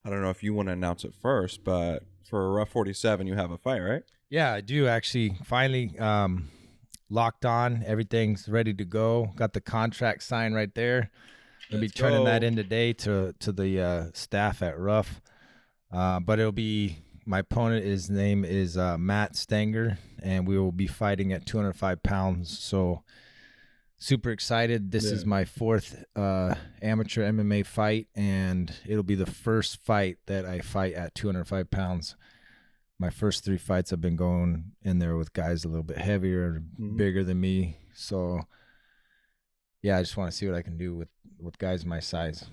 I don't know if you want to announce it first, but for RUF 47, you have a fight, right? Yeah, I do actually. Finally, locked on. Everything's ready to go. Got the contract signed right there. Gonna be Let's turning that go. in today to the staff at RUF. But it'll be my opponent. His name is Matt Stenger, and we will be fighting at 205 pounds. So super excited. This Yeah. is my fourth amateur MMA fight, and it'll be the first fight that I fight at 205 pounds. My first three fights I've been going in there with guys a little bit heavier, bigger than me. So yeah, I just want to see what I can do with guys my size.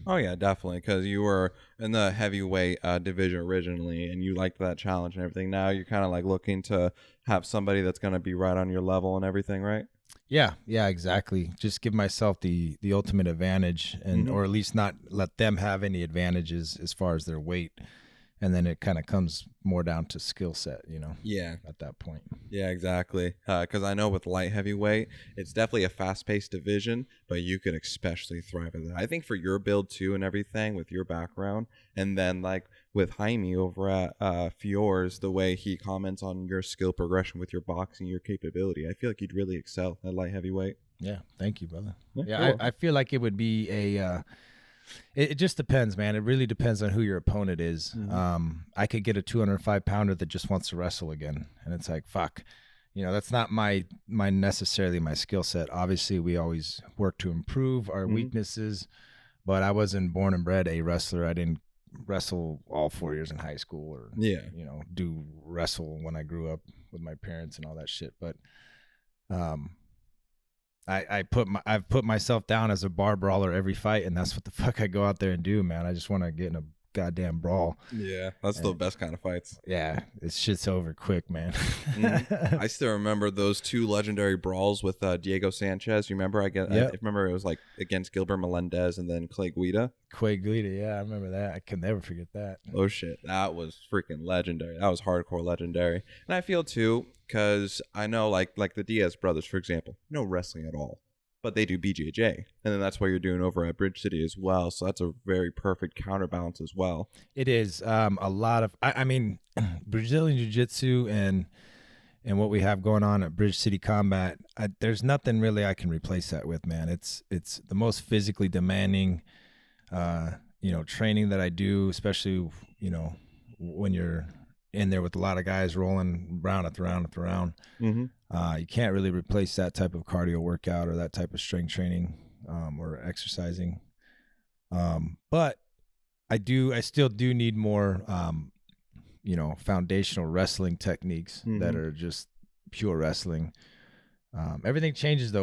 Oh yeah, definitely. Because you were in the heavyweight division originally, and you liked that challenge and everything. Now you're kind of like looking to have somebody that's going to be right on your level and everything, right? Yeah, exactly. Just give myself the ultimate advantage, and or at least not let them have any advantages as far as their weight. And then it kind of comes more down to skill set, Yeah. at that point. Yeah, exactly. Because I know with light heavyweight, it's definitely a fast-paced division, but you could especially thrive at that. I think for your build too and everything with your background, and then like with Jaime over at Fior's, the way he comments on your skill progression with your boxing, your capability, I feel like you'd really excel at light heavyweight. Yeah, thank you, brother. Yeah, Cool. I feel like it would be it just depends, man. It really depends on who your opponent is. I could get a 205 pounder that just wants to wrestle again, and it's like, fuck, that's not my necessarily my skill set. Obviously, we always work to improve our weaknesses, but I wasn't born and bred a wrestler. I didn't wrestle all 4 years in high school, or do wrestle when I grew up with my parents and all that shit. But I've put myself down as a bar brawler every fight, and that's what the fuck I go out there and do, man. I just want to get in a goddamn brawl. Yeah, that's the best kind of fights. Yeah, this shit's over quick, man. I still remember those two legendary brawls with Diego Sanchez. You remember? I remember it was like against Gilbert Melendez and then Clay Guida. Clay Guida, yeah, I remember that. I can never forget that. Oh shit, that was freaking legendary. That was hardcore legendary. And I feel too, because I know like the Diaz brothers, for example, no wrestling at all, but they do BJJ, and then that's what you're doing over at Bridge City as well. So that's a very perfect counterbalance as well. It is a lot of. I mean, Brazilian Jiu-Jitsu and what we have going on at Bridge City Combat. There's nothing really I can replace that with, man. It's the most physically demanding, training that I do, especially when you're in there with a lot of guys rolling round after round after round. You can't really replace that type of cardio workout or that type of strength training or exercising. But I still do need more, foundational wrestling techniques that are just pure wrestling. Everything changes though